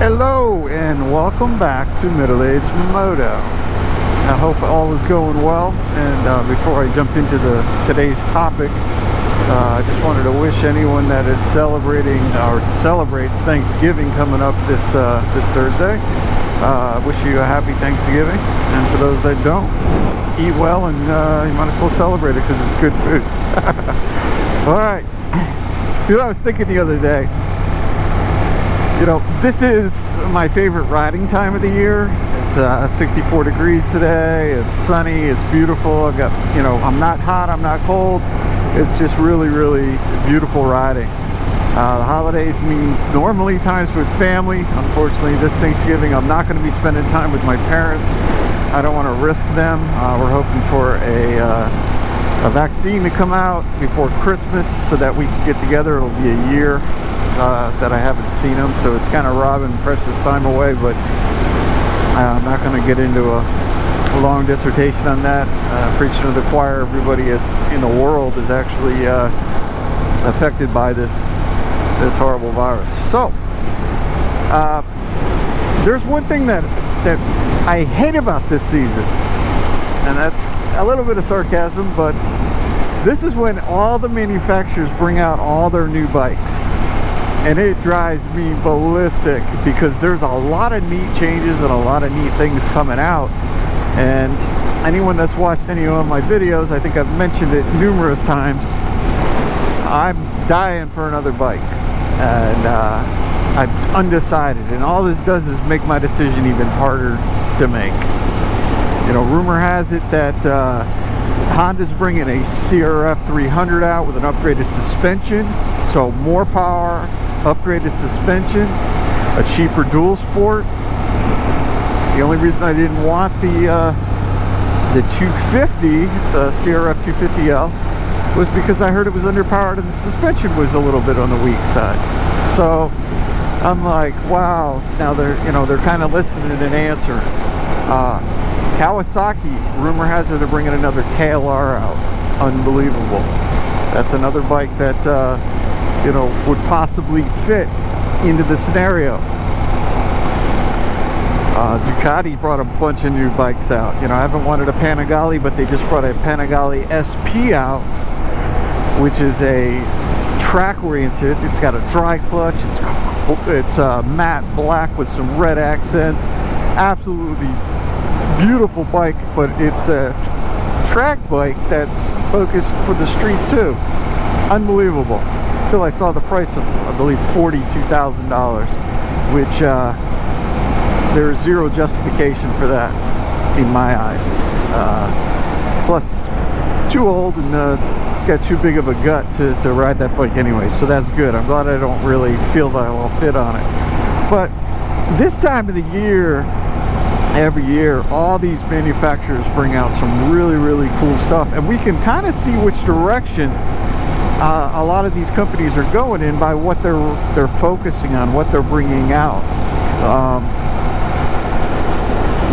Hello and welcome back to Middle Aged Moto. I hope all is going well, and before I jump into today's topic, I just wanted to wish anyone that is celebrating or celebrates Thanksgiving coming up this Thursday. Wish you a happy Thanksgiving, and for those that don't, eat well, and you might as well celebrate it because it's good food. All right. You know, I was thinking the other day, you know, this is my favorite riding time of the year. It's 64 degrees today. It's sunny. It's beautiful. I've got, you know, I'm not hot. I'm not cold. It's just really, really beautiful riding. The holidays mean normally times with family. Unfortunately, this Thanksgiving, I'm not going to be spending time with my parents. I don't want to risk them. We're hoping for a vaccine to come out before Christmas so that we can get together. It'll be a year that I haven't seen them, so it's kind of robbing precious time away, but I'm not going to get into a long dissertation on that. Preaching to the choir, everybody in the world is actually affected by this horrible virus. So there's one thing that I hate about this season, and that's a little bit of sarcasm, but this is when all the manufacturers bring out all their new bikes. And it drives me ballistic because there's a lot of neat changes and a lot of neat things coming out. And anyone that's watched any of my videos, I think I've mentioned it numerous times, I'm dying for another bike. And I'm undecided. And all this does is make my decision even harder to make. You know, rumor has it that Honda's bringing a CRF 300 out with an upgraded suspension. So more power, upgraded suspension, a cheaper dual sport. The only reason I didn't want the 250, the CRF 250L, was because I heard it was underpowered and the suspension was a little bit on the weak side. So I'm like, wow. Now they're kind of listening and answering. Kawasaki, rumor has it they're bringing another KLR out. Unbelievable. That's another bike that would possibly fit into the scenario. Ducati brought a bunch of new bikes out. You know, I haven't wanted a Panigale, but they just brought a Panigale SP out, which is a track-oriented. It's got a dry clutch. It's matte black with some red accents. Absolutely beautiful bike, but it's a track bike that's focused for the street too. Unbelievable. Until I saw the price of, I believe, $42,000, which there is zero justification for that in my eyes. Plus, too old and got too big of a gut to ride that bike anyway, so that's good. I'm glad I don't really feel that I'll fit on it. But this time of the year, every year, all these manufacturers bring out some really, really cool stuff, and we can kind of see which direction a lot of these companies are going in by what they're focusing on, what they're bringing out.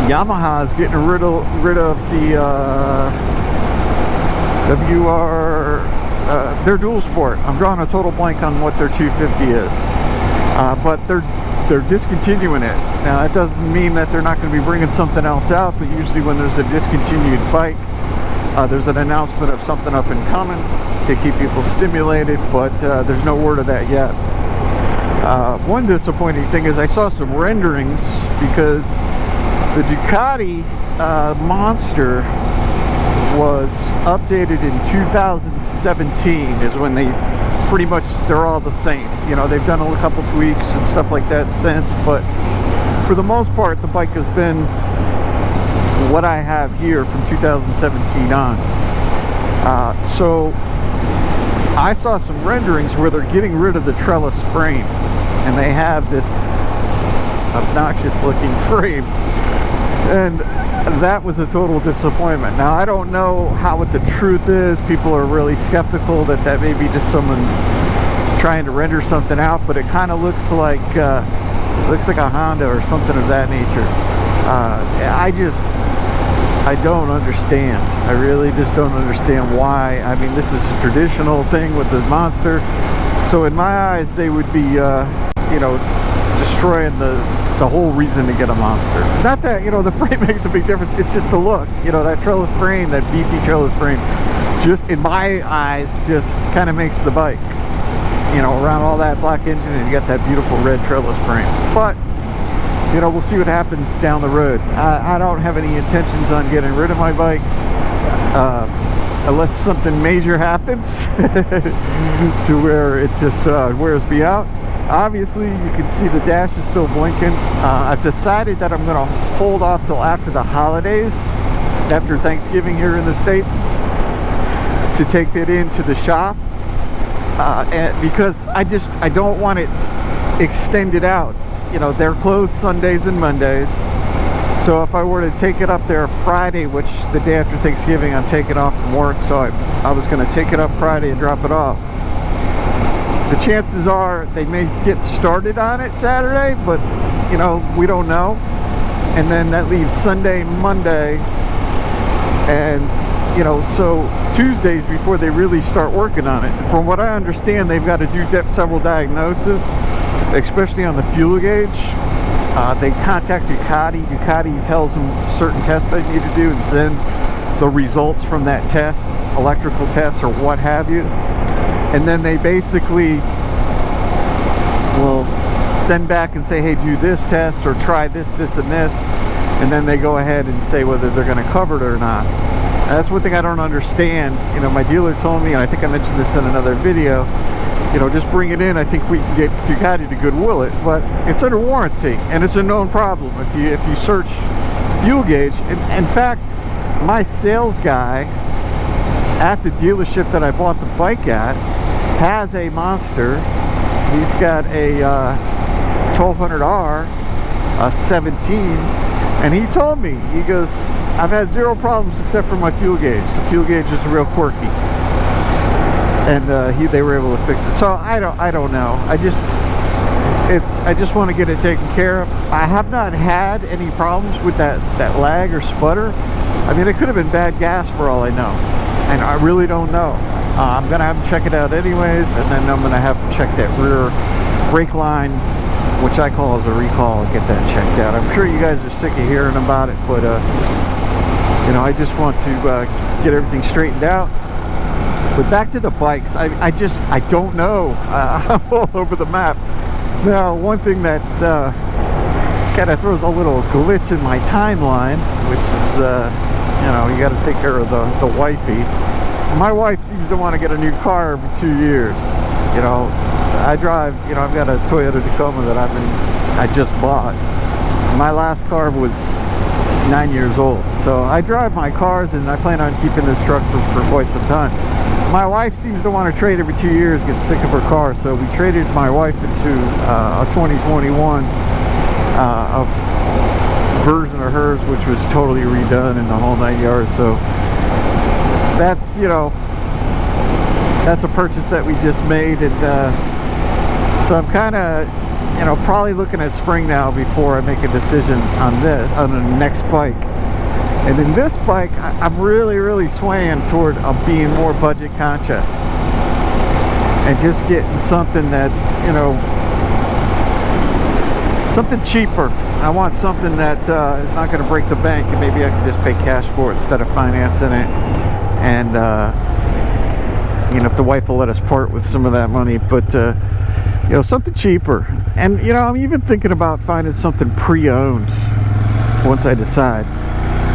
Yamaha is getting rid of the their dual sport. I'm drawing a total blank on what their 250 is, but they're discontinuing it. Now that doesn't mean that they're not going to be bringing something else out, but usually when there's a discontinued bike, there's an announcement of something up and coming to keep people stimulated, but there's no word of that yet. One disappointing thing is I saw some renderings because the Ducati Monster was updated in 2017 is when they're all the same. You know, they've done a couple tweaks and stuff like that since, but for the most part the bike has been what I have here from 2017 on. So I saw some renderings where they're getting rid of the trellis frame and they have this obnoxious looking frame, and that was a total disappointment. Now I don't know what the truth is. People are really skeptical that may be just someone trying to render something out, but it kind of looks like a Honda or something of that nature. I don't understand. I really just don't understand why. I mean, this is a traditional thing with the Monster, so in my eyes they would be destroying the whole reason to get a Monster. Not that, you know, the frame makes a big difference. It's just the look. You know, that trellis frame, that beefy trellis frame, just in my eyes, just kind of makes the bike. You know, around all that black engine, and you got that beautiful red trellis frame. But you know, we'll see what happens down the road. I don't have any intentions on getting rid of my bike unless something major happens to where it just wears me out. Obviously, you can see the dash is still blinking. I've decided that I'm going to hold off till after the holidays, after Thanksgiving here in the States, to take it into the shop, and because I don't want it extended out. You know, they're closed Sundays and Mondays, so if I were to take it up there Friday, which the day after Thanksgiving I'm taking off from work, so I was going to take it up Friday and drop it off. The chances are they may get started on it Saturday, but you know, we don't know. And then that leaves Sunday, Monday, and you know, so Tuesdays before they really start working on it. From what I understand, they've got to do several diagnoses, especially on the fuel gauge. They contact Ducati. Ducati tells them certain tests they need to do and send the results from that tests, electrical tests or what have you. And then they basically will send back and say, hey, do this test or try this, this, and this. And then they go ahead and say whether they're going to cover it or not. And that's one thing I don't understand. You know, my dealer told me, and I think I mentioned this in another video, you know, just bring it in. I think we can get Ducati to goodwill it, but it's under warranty and it's a known problem. If you search fuel gauge, in fact, my sales guy at the dealership that I bought the bike at has a Monster. He's got a 1200R 17, and he told me, he goes, I've had zero problems except for my fuel gauge. The fuel gauge is real quirky, and they were able to fix it. So I don't know. I just want to get it taken care of. I have not had any problems with that lag or sputter. I mean, it could have been bad gas for all I know, and I really don't know. I'm gonna have them check it out anyways, and then I'm gonna have them check that rear brake line, which I call as a recall, and get that checked out. I'm sure you guys are sick of hearing about it, but you know, I just want to get everything straightened out. But back to the bikes, I don't know. I'm all over the map. Now, one thing that kind of throws a little glitch in my timeline, which is, you know, you got to take care of the wifey. My wife seems to want to get a new car every 2 years. You know, I drive, you know, I've got a Toyota Tacoma that I just bought. My last car was 9 years old. So I drive my cars, and I plan on keeping this truck for quite some time. My wife seems to want to trade every 2 years, get sick of her car, so we traded my wife into a 2021 version of hers, which was totally redone in the whole 9 yards. So that's, you know, that's a purchase that we just made, and so I'm kind of, you know, probably looking at spring now before I make a decision on the next bike. And in this bike, I'm really swaying toward being more budget conscious and just getting something that's, you know, something cheaper. I want something that is not going to break the bank, and maybe I can just pay cash for it instead of financing it. And you know, if the wife will let us part with some of that money, but you know, something cheaper. And you know, I'm even thinking about finding something pre-owned once I decide.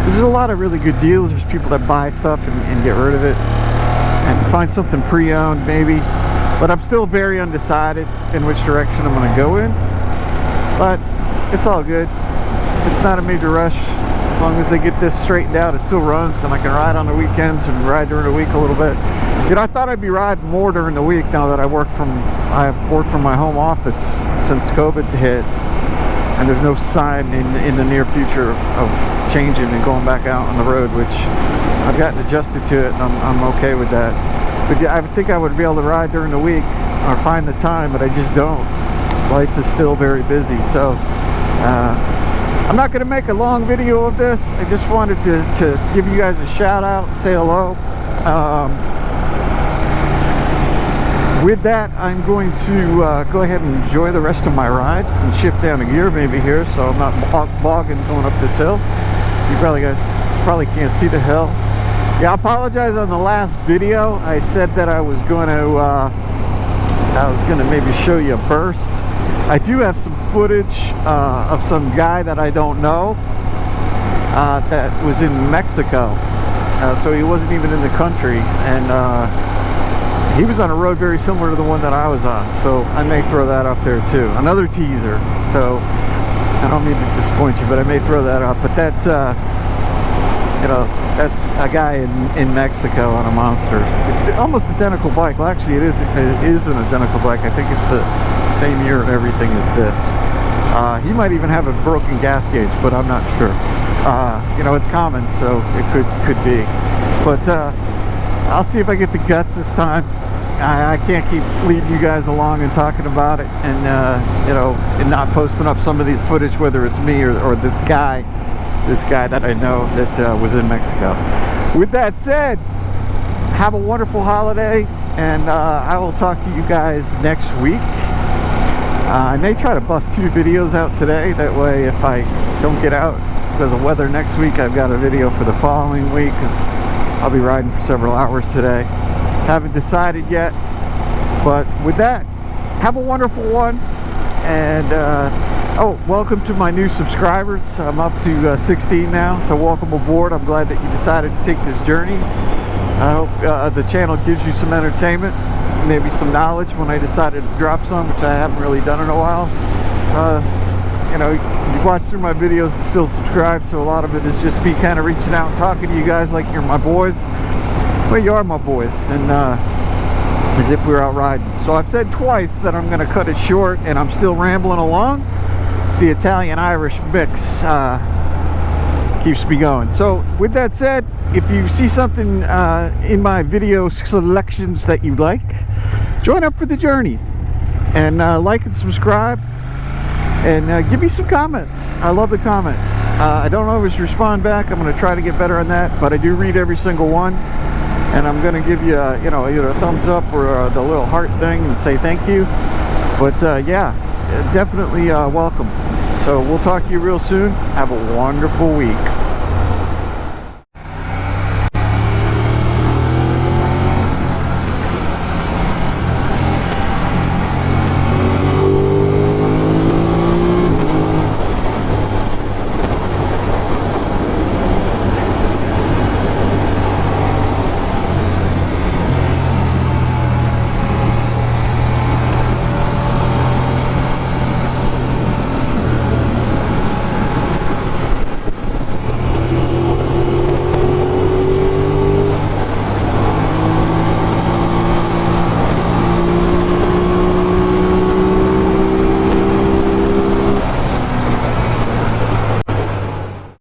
There's a lot of really good deals. There's people that buy stuff and get rid of it, and find something pre-owned maybe. But I'm still very undecided in which direction I'm going to go in. But it's all good. It's not a major rush. As long as they get this straightened out, it still runs, and I can ride on the weekends and ride during the week a little bit. You know, I thought I'd be riding more during the week now that I've worked from my home office since COVID hit, and there's no sign in the near future of changing and going back out on the road, which I've gotten adjusted to it, and I'm okay with that. But yeah, I think I would be able to ride during the week or find the time, but I just don't. Life is still very busy, so I'm not going to make a long video of this. I just wanted to give you guys a shout out and say hello. with that, I'm going to go ahead and enjoy the rest of my ride and shift down a gear maybe here, so I'm not bogging going up this hill. You guys probably can't see the hill. Yeah, I apologize on the last video. I said that I was going to maybe show you a burst. I do have some footage of some guy that I don't know that was in Mexico. So he wasn't even in the country, and he was on a road very similar to the one that I was on. So I may throw that up there too. Another teaser. So I don't mean to disappoint you, but I may throw that up. But that's you know, that's a guy in Mexico on a Monster. It's almost identical bike. Well, actually, it is an identical bike. I think it's the same year and everything as this. He might even have a broken gas gauge, but I'm not sure. You know, it's common, so it could be. But I'll see if I get the guts this time. I can't keep leading you guys along and talking about it, and you know, and not posting up some of these footage, whether it's me or this guy that I know that was in Mexico. With that said, have a wonderful holiday, and I will talk to you guys next week. I may try to bust 2 videos out today. That way, if I don't get out because of weather next week, I've got a video for the following week, because I'll be riding for several hours today. Haven't decided yet, but with that, have a wonderful one. And oh, welcome to my new subscribers. I'm up to 16 now, so welcome aboard. I'm glad that you decided to take this journey. I hope the channel gives you some entertainment, maybe some knowledge when I decided to drop some, which I haven't really done in a while. You know, you've watched through my videos and still subscribe, so a lot of it is just me kind of reaching out and talking to you guys like you're my boys. Well, you are my boys, and as if we were out riding. So I've said twice that I'm going to cut it short, and I'm still rambling along. It's the Italian-Irish mix keeps me going. So with that said, if you see something in my video selections that you like, join up for the journey, and like and subscribe, and give me some comments. I love the comments. I don't always respond back. I'm going to try to get better on that, but I do read every single one, and I'm going to give you, you know, either a thumbs up or the little heart thing and say thank you. But yeah, definitely welcome. So we'll talk to you real soon. Have a wonderful week.